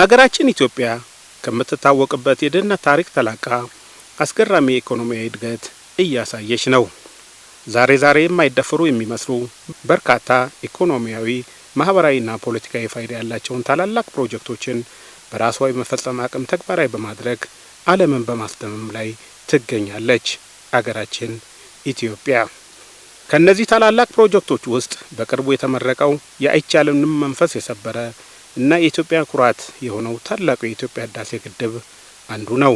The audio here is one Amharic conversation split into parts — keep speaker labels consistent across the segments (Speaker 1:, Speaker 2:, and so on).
Speaker 1: አገራችን ኢትዮጵያ ከምትታወቅበት የድህነት ታሪክ ተላቃ አስገራሚ ኢኮኖሚያዊ እድገት እያሳየች ነው። ዛሬ የማይደፈሩ የሚመስሉ በርካታ ኢኮኖሚያዊ፣ ማህበራዊና ፖለቲካዊ ፋይዳ ያላቸውን ታላላቅ ፕሮጀክቶችን በራሷ የመፈጸም አቅም ተግባራዊ በማድረግ ዓለምን በማስደመም ላይ ትገኛለች አገራችን ኢትዮጵያ። ከነዚህ ታላላቅ ፕሮጀክቶች ውስጥ በቅርቡ የተመረቀው የአይቻልንም መንፈስ የሰበረ እና የኢትዮጵያ ኩራት የሆነው ታላቁ የኢትዮጵያ ህዳሴ ግድብ አንዱ ነው።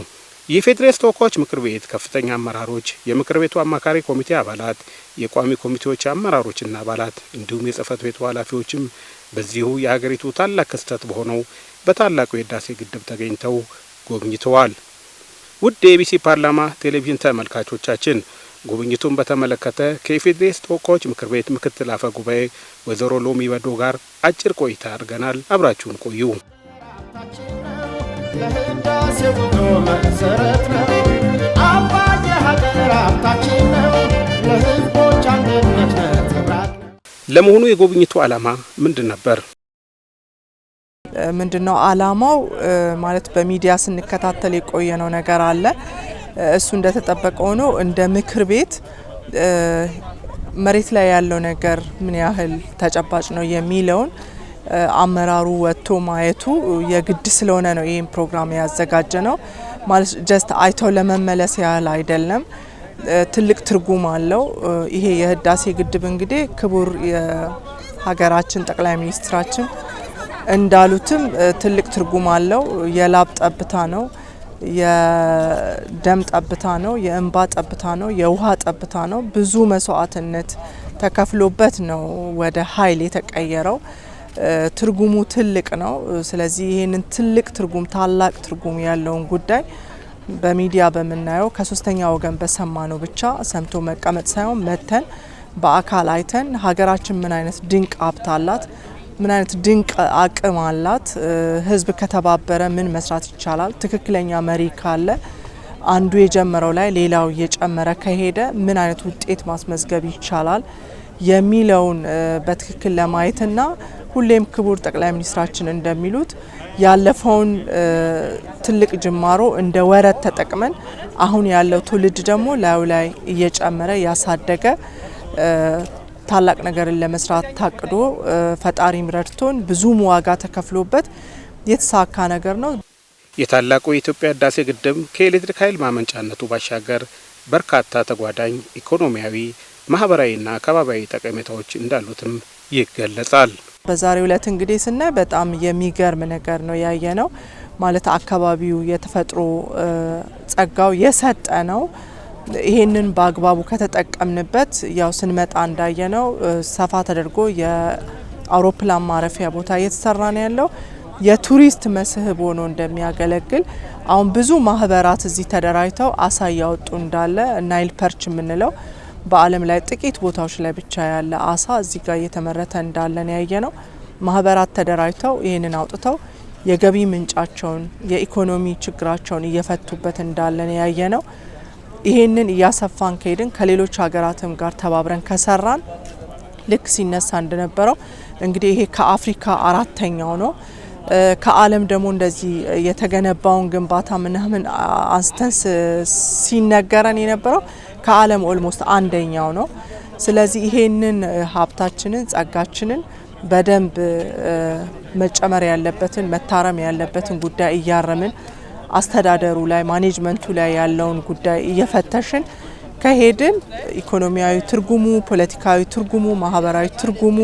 Speaker 1: የፌዴራል ተወካዮች ምክር ቤት ከፍተኛ አመራሮች፣ የምክር ቤቱ አማካሪ ኮሚቴ አባላት፣ የቋሚ ኮሚቴዎች አመራሮችና አባላት እንዲሁም የጽህፈት ቤቱ ኃላፊዎችም በዚሁ የሀገሪቱ ታላቅ ክስተት በሆነው በታላቁ የህዳሴ ግድብ ተገኝተው ጎብኝተዋል። ውድ የኢቢሲ ፓርላማ ቴሌቪዥን ተመልካቾቻችን ጉብኝቱን በተመለከተ ከፌዴራል ተወካዮች ምክር ቤት ምክትል አፈ ጉባኤ ወይዘሮ ሎሚ በዶ ጋር አጭር ቆይታ አድርገናል። አብራችሁን ቆዩ። ለመሆኑ የጉብኝቱ ዓላማ ምንድን ነበር?
Speaker 2: ምንድነው ዓላማው? ማለት በሚዲያ ስንከታተል የቆየነው ነገር አለ። እሱ እንደተጠበቀው ነው። እንደ ምክር ቤት መሬት ላይ ያለው ነገር ምን ያህል ተጨባጭ ነው የሚለውን አመራሩ ወጥቶ ማየቱ የግድ ስለሆነ ነው ይሄን ፕሮግራም ያዘጋጀ ነው። ማለት ጀስት አይተው ለመመለስ ያህል አይደለም። ትልቅ ትርጉም አለው። ይሄ የህዳሴ ግድብ እንግዲህ ክቡር የሀገራችን ጠቅላይ ሚኒስትራችን እንዳሉትም ትልቅ ትርጉም አለው። የላብ ጠብታ ነው፣ የደም ጠብታ ነው፣ የእንባ ጠብታ ነው፣ የውሃ ጠብታ ነው። ብዙ መስዋዕትነት ተከፍሎበት ነው ወደ ኃይል የተቀየረው። ትርጉሙ ትልቅ ነው። ስለዚህ ይሄንን ትልቅ ትርጉም ታላቅ ትርጉም ያለውን ጉዳይ በሚዲያ በመናየው ከሶስተኛ ወገን በሰማነው ብቻ ሰምቶ መቀመጥ ሳይሆን መተን በአካል አይተን ሀገራችን ምን አይነት ድንቅ ሀብት አላት፣ ምን አይነት ድንቅ አቅም አላት፣ ህዝብ ከተባበረ ምን መስራት ይቻላል፣ ትክክለኛ መሪ ካለ አንዱ የጀመረው ላይ ሌላው እየጨመረ ከሄደ ምን አይነት ውጤት ማስመዝገብ ይቻላል የሚለውን በትክክል ለማየትና ሁሌም ክቡር ጠቅላይ ሚኒስትራችን እንደሚሉት ያለፈውን ትልቅ ጅማሮ እንደ ወረት ተጠቅመን አሁን ያለው ትውልድ ደግሞ ላዩ ላይ እየጨመረ ያሳደገ ታላቅ ነገርን ለመስራት ታቅዶ ፈጣሪም ረድቶን ብዙም ዋጋ ተከፍሎበት የተሳካ ነገር ነው።
Speaker 1: የታላቁ የኢትዮጵያ ህዳሴ ግድብ ከኤሌክትሪክ ኃይል ማመንጫነቱ ባሻገር በርካታ ተጓዳኝ ኢኮኖሚያዊ፣ ማህበራዊና አካባቢያዊ ጠቀሜታዎች እንዳሉትም ይገለጻል።
Speaker 2: በዛሬው ዕለት እንግዲህ ስናይ በጣም የሚገርም ነገር ነው ያየነው። ማለት አካባቢው የተፈጥሮ ጸጋው የሰጠ ነው። ይሄንን በአግባቡ ከተጠቀምንበት ያው ስንመጣ እንዳየነው ሰፋ ተደርጎ የአውሮፕላን ማረፊያ ቦታ እየተሰራ ነው ያለው። የቱሪስት መስህብ ሆኖ እንደሚያገለግል አሁን ብዙ ማህበራት እዚህ ተደራጅተው አሳ ያወጡ እንዳለ ናይል ፐርች የምንለው በዓለም ላይ ጥቂት ቦታዎች ላይ ብቻ ያለ አሳ እዚህ ጋር እየተመረተ እንዳለ ነው ያየነው። ማህበራት ተደራጅተው ይሄንን አውጥተው የገቢ ምንጫቸውን የኢኮኖሚ ችግራቸውን እየፈቱበት እንዳለ ነው ያየነው። ይሄንን እያሰፋን ከሄድን ከሌሎች ሀገራትም ጋር ተባብረን ከሰራን ልክ ሲነሳ እንደነበረው እንግዲህ ይሄ ከአፍሪካ አራተኛው ነው። ከዓለም ደግሞ እንደዚህ የተገነባውን ግንባታ ምናምን አንስተን ሲነገረን የነበረው ከዓለም ኦልሞስት አንደኛው ነው። ስለዚህ ይሄንን ሀብታችንን ጸጋችንን በደንብ መጨመር ያለበትን መታረም ያለበትን ጉዳይ እያረምን አስተዳደሩ ላይ ማኔጅመንቱ ላይ ያለውን ጉዳይ እየፈተሽን ከሄድን ኢኮኖሚያዊ ትርጉሙ፣ ፖለቲካዊ ትርጉሙ፣ ማህበራዊ ትርጉሙ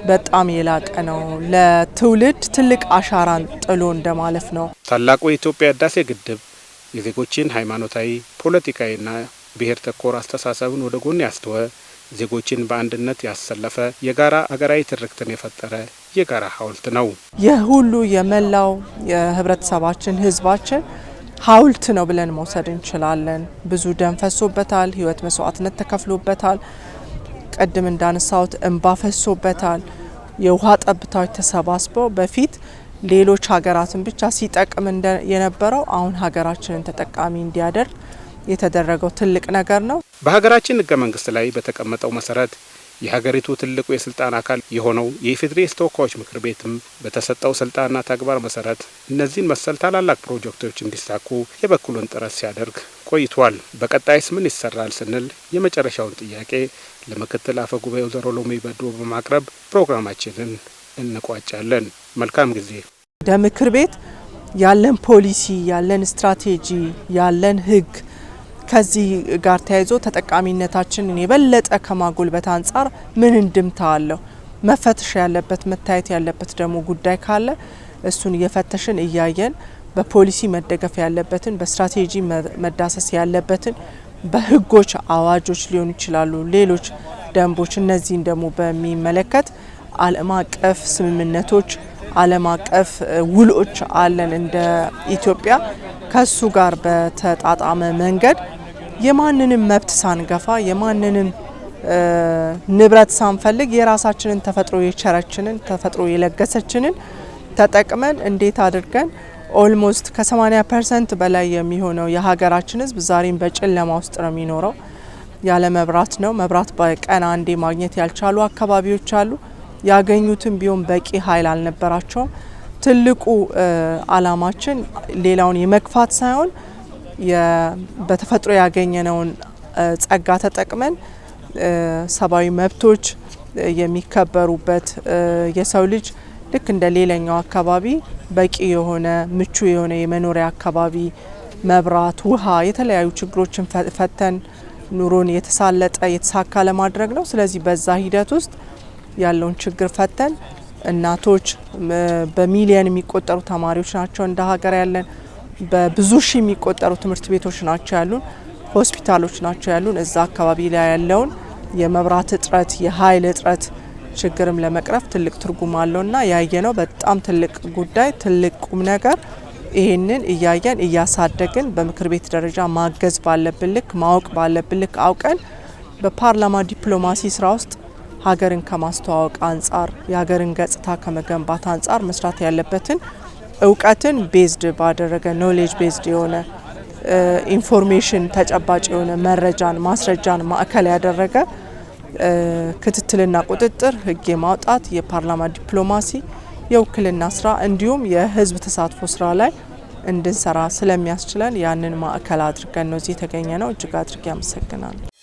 Speaker 2: በጣም የላቀ ነው። ለትውልድ ትልቅ አሻራን ጥሎ እንደማለፍ ነው።
Speaker 1: ታላቁ የኢትዮጵያ ህዳሴ ግድብ የዜጎችን ሃይማኖታዊ፣ ፖለቲካዊና ብሔር ተኮር አስተሳሰብን ወደ ጎን ያስተወ፣ ዜጎችን በአንድነት ያሰለፈ፣ የጋራ አገራዊ ትርክትን የፈጠረ የጋራ ሐውልት ነው።
Speaker 2: የሁሉ የመላው የህብረተሰባችን ህዝባችን ሐውልት ነው ብለን መውሰድ እንችላለን። ብዙ ደም ፈሶበታል፣ ህይወት መስዋዕትነት ተከፍሎበታል። ቀድም እንዳነሳሁት እንባ ፈሶበታል። የውሃ ጠብታዎች ተሰባስበው በፊት ሌሎች ሀገራትን ብቻ ሲጠቅም የነበረው አሁን ሀገራችንን ተጠቃሚ እንዲያደርግ የተደረገው ትልቅ ነገር ነው።
Speaker 1: በሀገራችን ህገ መንግስት ላይ በተቀመጠው መሰረት የሀገሪቱ ትልቁ የስልጣን አካል የሆነው የኢፌዴሪ ተወካዮች ምክር ቤትም በተሰጠው ስልጣንና ተግባር መሰረት እነዚህን መሰል ታላላቅ ፕሮጀክቶች እንዲሳኩ የበኩሉን ጥረት ሲያደርግ ቆይቷል። በቀጣይስ ምን ይሰራል ስንል የመጨረሻውን ጥያቄ ለምክትል አፈ ጉባኤው ወይዘሮ ሎሚ በዶ በማቅረብ ፕሮግራማችንን እንቋጫለን። መልካም ጊዜ።
Speaker 2: እንደ ምክር ቤት ያለን ፖሊሲ፣ ያለን ስትራቴጂ፣ ያለን ህግ ከዚህ ጋር ተያይዞ ተጠቃሚነታችንን የበለጠ ከማጎልበት አንጻር ምን እንድምታ አለው መፈተሽ ያለበት መታየት ያለበት ደግሞ ጉዳይ ካለ እሱን እየፈተሽን እያየን በፖሊሲ መደገፍ ያለበትን በስትራቴጂ መዳሰስ ያለበትን በህጎች አዋጆች ሊሆኑ ይችላሉ፣ ሌሎች ደንቦች እነዚህን ደግሞ በሚመለከት ዓለም አቀፍ ስምምነቶች ዓለም አቀፍ ውሎች አለን እንደ ኢትዮጵያ ከሱ ጋር በተጣጣመ መንገድ የማንንም መብት ሳንገፋ የማንንም ንብረት ሳንፈልግ የራሳችንን ተፈጥሮ የቸረችንን ተፈጥሮ የለገሰችንን ተጠቅመን እንዴት አድርገን ኦልሞስት ከ80% በላይ የሚሆነው የሀገራችን ህዝብ ዛሬም በጨለማ ውስጥ ነው የሚኖረው። ያለ መብራት ነው። መብራት በቀን አንዴ ማግኘት ያልቻሉ አካባቢዎች አሉ። ያገኙትም ቢሆን በቂ ኃይል አልነበራቸውም። ትልቁ አላማችን ሌላውን የመግፋት ሳይሆን በተፈጥሮ ያገኘነውን ጸጋ ተጠቅመን ሰብአዊ መብቶች የሚከበሩበት የሰው ልጅ ልክ እንደ ሌላኛው አካባቢ በቂ የሆነ ምቹ የሆነ የመኖሪያ አካባቢ መብራት፣ ውሃ፣ የተለያዩ ችግሮችን ፈተን ኑሮን የተሳለጠ የተሳካ ለማድረግ ነው። ስለዚህ በዛ ሂደት ውስጥ ያለውን ችግር ፈተን እናቶች በሚሊዮን የሚቆጠሩ ተማሪዎች ናቸው እንደ ሀገር ያለን በብዙ ሺህ የሚቆጠሩ ትምህርት ቤቶች ናቸው ያሉን ሆስፒታሎች ናቸው ያሉን እዛ አካባቢ ላይ ያለውን የመብራት እጥረት የኃይል እጥረት ችግርም ለመቅረፍ ትልቅ ትርጉም አለውና ያየነው በጣም ትልቅ ጉዳይ ትልቅ ቁም ነገር ይሄንን እያየን እያሳደግን በምክር ቤት ደረጃ ማገዝ ባለብን ልክ ማወቅ ባለብን ልክ አውቀን በፓርላማ ዲፕሎማሲ ስራ ውስጥ ሀገርን ከማስተዋወቅ አንጻር የሀገርን ገጽታ ከመገንባት አንጻር መስራት ያለበትን እውቀትን ቤዝድ ባደረገ ኖሌጅ ቤዝድ የሆነ ኢንፎርሜሽን ተጨባጭ የሆነ መረጃን ማስረጃን ማዕከል ያደረገ ክትትልና ቁጥጥር ህግ የማውጣት የፓርላማ ዲፕሎማሲ የውክልና ስራ እንዲሁም የህዝብ ተሳትፎ ስራ ላይ እንድንሰራ ስለሚያስችለን ያንን ማዕከል አድርገን ነው እዚህ የተገኘ ነው። እጅግ አድርጌ አመሰግናለሁ።